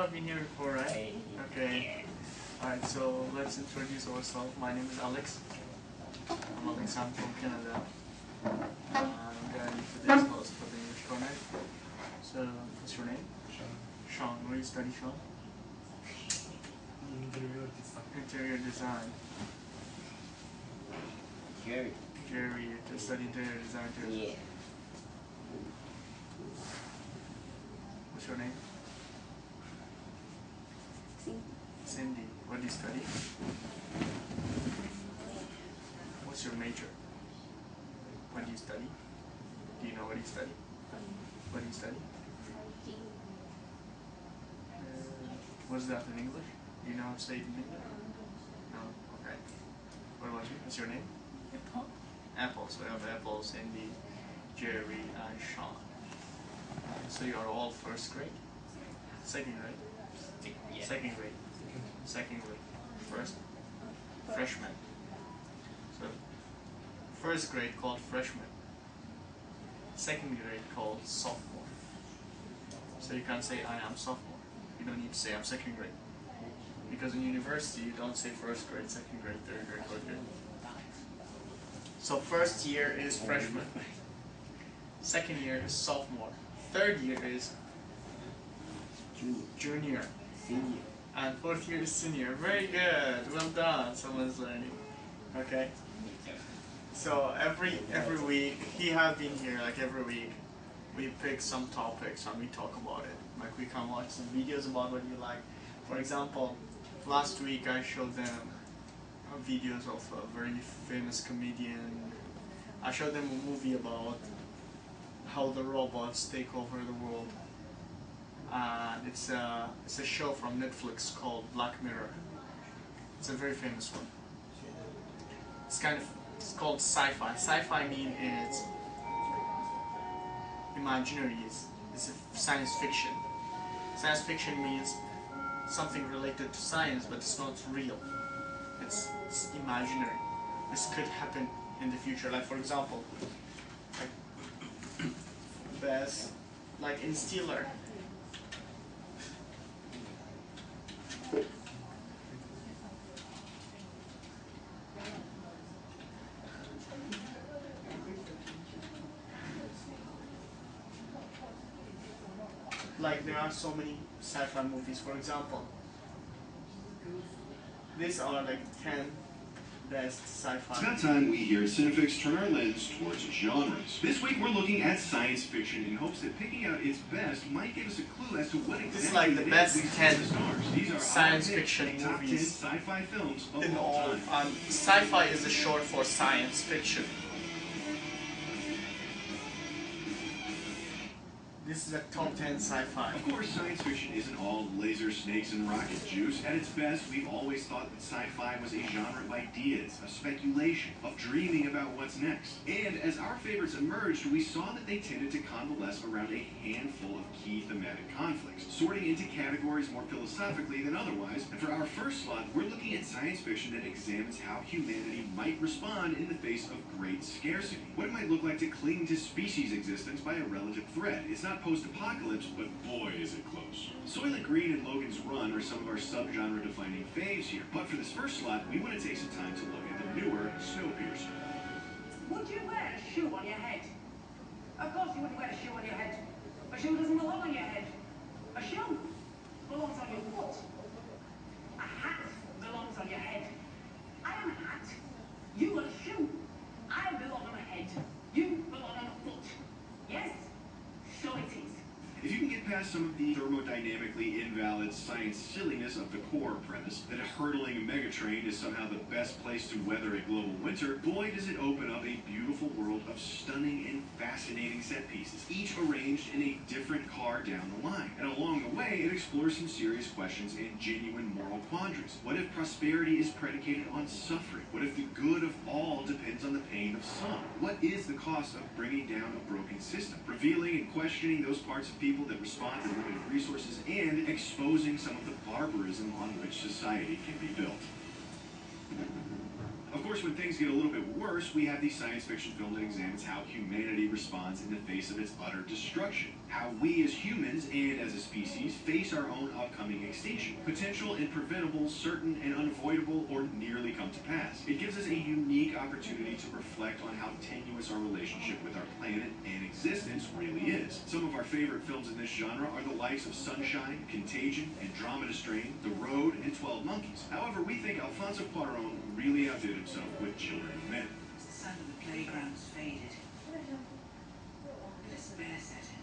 have been here before, right? Okay. Alright, so let's introduce ourselves. My name is Alex. I'm Alex, I'm from Canada. I'm going to be today's host for the English Corner. So, what's your name? Sean. Sean, what do you study, Sean? Interior design. Interior design. Jerry, you just study interior design too? Yeah. What's your name? Cindy. Cindy. What do you study? What's your major? What do you study? Do you know what you study? What do you study? What's that in English? Do you know how to say it in English? No? Okay. What about you? What's your name? Apple. Apple. So we have Apple, Cindy, Jerry, and Sean. So you are all first grade? Second grade? Yeah. Second grade. Second grade. First? Freshman. So first grade called freshman. Second grade called sophomore. So you can't say I am sophomore. You don't need to say I'm second grade. Because in university you don't say first grade, second grade, third grade, fourth grade. So first year is freshman. Second year is sophomore. Third year is junior. Senior. And fourth year is senior. Very good. Well done. Someone's learning. Okay. So every week he has been here. Like every week, we pick some topics and we talk about it. Like we can watch some videos about what you like. For example, last week I showed them videos of a very famous comedian. I showed them a movie about how the robots take over the world. And it's a show from Netflix called Black Mirror. It's a very famous one. It's called sci-fi. Sci-fi means it's imaginary. It's a science fiction. Science fiction means something related to science, but it's not real. It's imaginary. This could happen in the future. Like for example, like in Steeler. Like there are so many sci-fi movies. For example, these are like 10 best sci-fi. It's about time we here at Cinefix turn our lens towards genres. This week we're looking at science fiction in hopes that picking out its best might give us a clue as to what exactly It's like the best 10 These are science fiction top 10 movies sci-fi films of in all all. time. Sci-fi is a short for science fiction. This is a top 10 sci-fi. Of course, science fiction isn't all laser, snakes, and rocket juice. At its best, we've always thought that sci-fi was a genre of ideas, of speculation, of dreaming about what's next. And as our favorites emerged, we saw that they tended to convalesce around a handful of key thematic conflicts, sorting into categories more philosophically than otherwise. And for our first slot, we're looking at science fiction that examines how humanity might respond in the face of great scarcity. What it might look like to cling to species existence by a relative threat. It's not post-apocalypse, but boy is it close. Soylent Green and Logan's Run are some of our subgenre defining faves here, but for this first slot, we want to take some time to look at the newer Snowpiercer. Would you wear a shoe on your head? Of course you wouldn't wear a shoe on your head. A shoe doesn't belong on your head. A shoe belongs on your foot. A hat belongs on your head. I am a hat. You are a shoe. I belong on a head. You belong on a foot. Yes? So it is. If you can get past some of the thermodynamically invalid science silliness of the core premise, that a hurtling megatrain is somehow the best place to weather a global winter, boy does it open up a beautiful world of stunning and fascinating set pieces, each arranged in a different car down the line. And along the way, it explores some serious questions and genuine moral quandaries. What if prosperity is predicated on suffering? What if the good of all depends on the pain of some? What is the cost of bringing down a broken system? Revealing and questioning those parts of people that respond to limited resources and exposing some of the barbarism on which society can be built. Of course, course, when things get a little bit worse, we have the science fiction film that examines how humanity responds in the face of its utter destruction. How we as humans and as a species face our own upcoming extinction. Potential and preventable, certain and unavoidable, or nearly come to pass. It gives us a unique opportunity to reflect on how tenuous our relationship with our planet and existence really is. Some of our favorite films in this genre are the likes of Sunshine, Contagion, Andromeda Strain, The Road, and 12 Monkeys. However, we think Alfonso Cuarón really outdid himself with Children of Men. The sun of the playground's faded. Despair set in.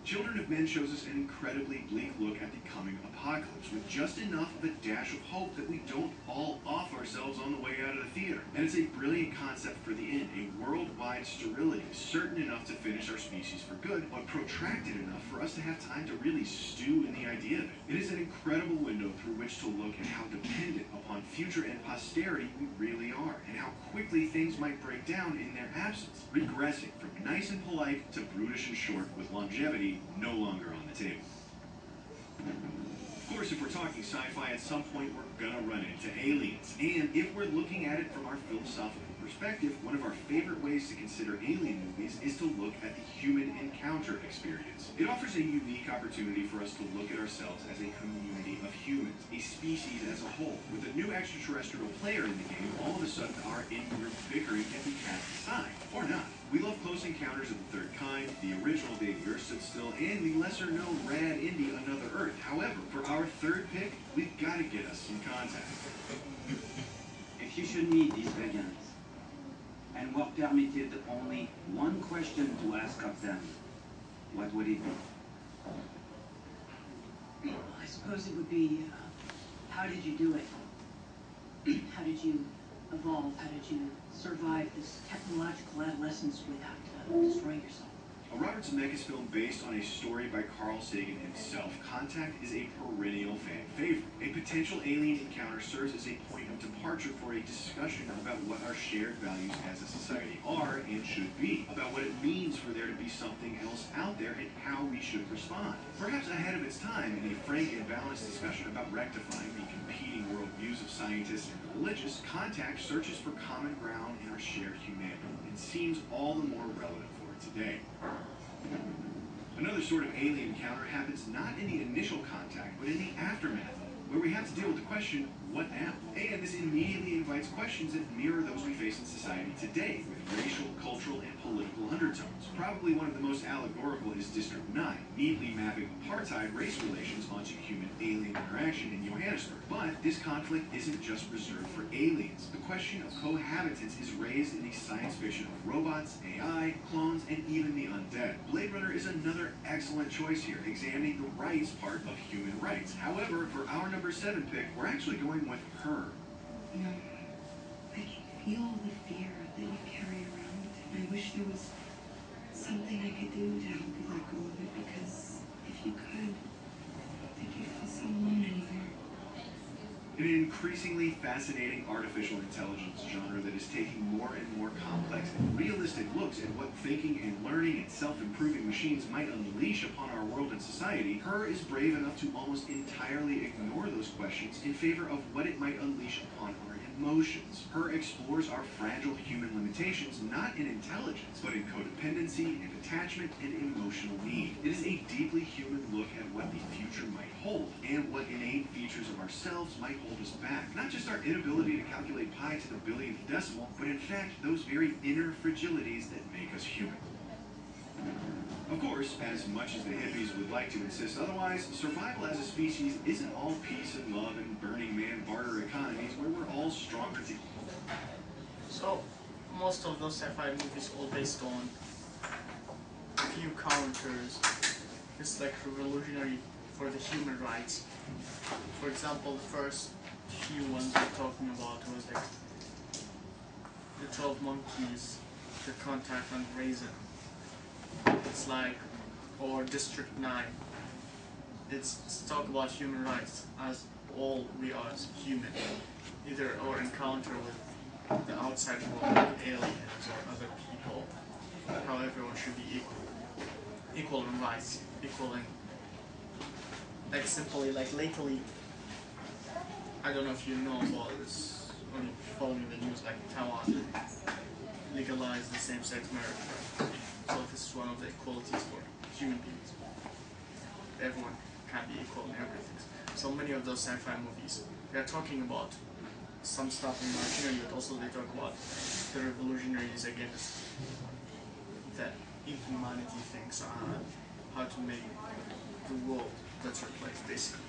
Children of Men shows us an incredibly bleak look at the coming apocalypse, with just enough of a dash of hope that we don't all off ourselves on the way out of the theater. And it's a brilliant concept for the end, a worldwide sterility, certain enough to finish our species for good, but protracted enough for us to have time to really stew in the idea of it. It is an incredible window through which to look at how dependent upon future and posterity we really are, and how quickly things might break down in their absence, regressing from nice and polite to brutish and short, with longevity no longer on the table. Of course, if we're talking sci-fi, at some point we're gonna run into aliens. And if we're looking at it from our philosophical perspective, one of our favorite ways to consider alien movies is to look at the human encounter experience. It offers a unique opportunity for us to look at ourselves as a community of humans, a species as a whole. With a new extraterrestrial player in the game, all of a sudden our in-group bickering can be cast aside. Or not. We love Close Encounters of the Third Kind, the original Day the Earth Stood Still, and the lesser-known rad indie Another Earth. However, for our third pick, we've got to get us some contact. If you should meet these vegans, and were permitted only one question to ask of them, what would it be? Well, I suppose it would be, how did you do it? How did you evolve? How did you survive this technological adolescence without destroying yourself? A Robert Zemeckis film based on a story by Carl Sagan himself, Contact is a perennial fan favorite. A potential alien encounter serves as a point of departure for a discussion about what our shared values as a society are and should be, about what it means for there to be something else out there and how we should respond. Perhaps ahead of its time, in a frank and balanced discussion about rectifying the competing worldviews of scientists and religious, Contact searches for common ground in our shared humanity and seems all the more relevant for it today. Another sort of alien encounter happens not in the initial contact, but in the aftermath, where we have to deal with the question, what now? And this immediately invites questions that mirror those we face in society today, with racial, cultural, and political undertones. Probably one of the most allegorical is District 9, neatly mapping apartheid race relations onto human-alien interaction in Johannesburg. But this conflict isn't just reserved for aliens. The question of cohabitance is raised in the science fiction of robots, AI, clones, and even the undead. Blade Runner is another excellent choice here, examining the rights part of human rights. However, for our number 7 pick, we're actually going with Her. You know, I can feel the fear that you carry around. I wish there was something I could do to help you let go of it, because if you could, then you'd feel so alone anymore. In an increasingly fascinating artificial intelligence genre that is taking more and more complex and realistic looks at what thinking and learning and self-improving machines might unleash upon our world and society, Her is brave enough to almost entirely ignore those questions in favor of what it might unleash upon our emotions. Her explores our fragile human limitations not in intelligence, but in codependency and attachment and emotional need. It is a deeply human look at what the future might hold, and what innate features of ourselves might hold us back. Not just our inability to calculate pi to the billionth decimal, but in fact those very inner fragilities that make us human. Of course, as much as the hippies would like to insist otherwise, survival as a species isn't all peace and love and Burning Man barter economies where we're all stronger together. So, most of those sci-fi movies all based on a few counters. It's like revolutionary for the human rights. For example, the first few ones we're talking about was like the 12 Monkeys, the Contact on Raisin. It's like, or District 9. It's talk about human rights as all we are as human, either our encounter with the outside world, like aliens or other people, how everyone should be equal. equal rights, equaling, like simply, like lately, I don't know if you know about this, when you're following the news, like Taiwan legalized the same-sex marriage, right? So this is one of the equalities for human beings. Everyone can be equal in everything. So many of those sci-fi movies, they're talking about some stuff in machinery, but also they talk about the revolutionaries against the inhumanity things, how to make the world better place, basically.